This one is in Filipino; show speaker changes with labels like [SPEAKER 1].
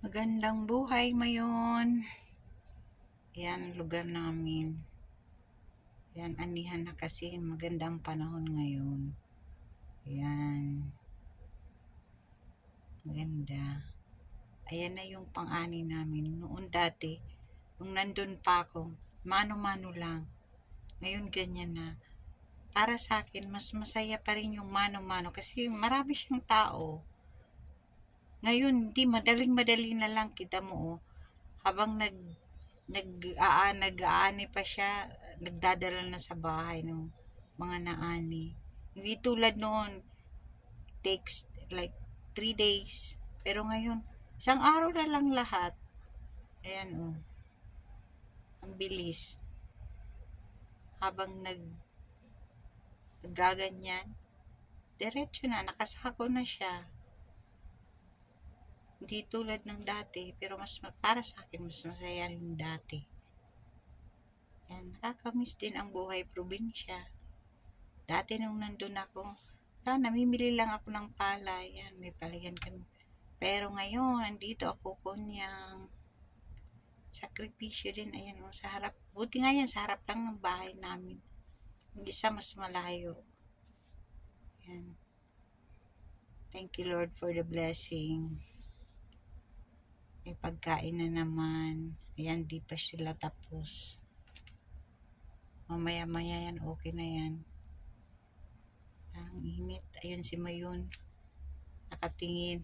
[SPEAKER 1] Magandang buhay ngayon. Yan, lugar namin. Yan, anihan na kasi magandang panahon ngayon. Yan, maganda. Ayan na yung pang-ani namin. Noon dati, nung nandun pa ako, mano-mano lang. Ngayon ganyan na. Para sa akin, mas masaya pa rin yung mano-mano kasi marami siyang tao. Ngayon, di madaling-madali na lang kita mo, oh. Habang nag-aani pa siya, nagdadala na sa bahay ng mga naani. Hindi tulad noon, it takes like 3 days. Pero ngayon, isang araw na lang lahat. Ayan, oh, ang bilis. Habang naggaganyan, diretso na, nakasako na siya. Hindi tulad ng dati, pero para sa akin, mas masaya yung dati. Yan, nakakamiss din ang buhay probinsya. Dati nung nandun ako, namimili lang ako ng palay. Yan, may palayan kami. Pero ngayon, nandito ako kunyang sakripisyo din. Ayan, sa harap. Buti nga yan, sa harap lang ng bahay namin. Yung isa mas malayo. Yan. Thank you, Lord, for the blessing. May pagkain na naman. Ayan, di pa sila tapos. Mamaya-maya yan, okay na yan. Ang init. Ayun si Mayon. Nakatingin.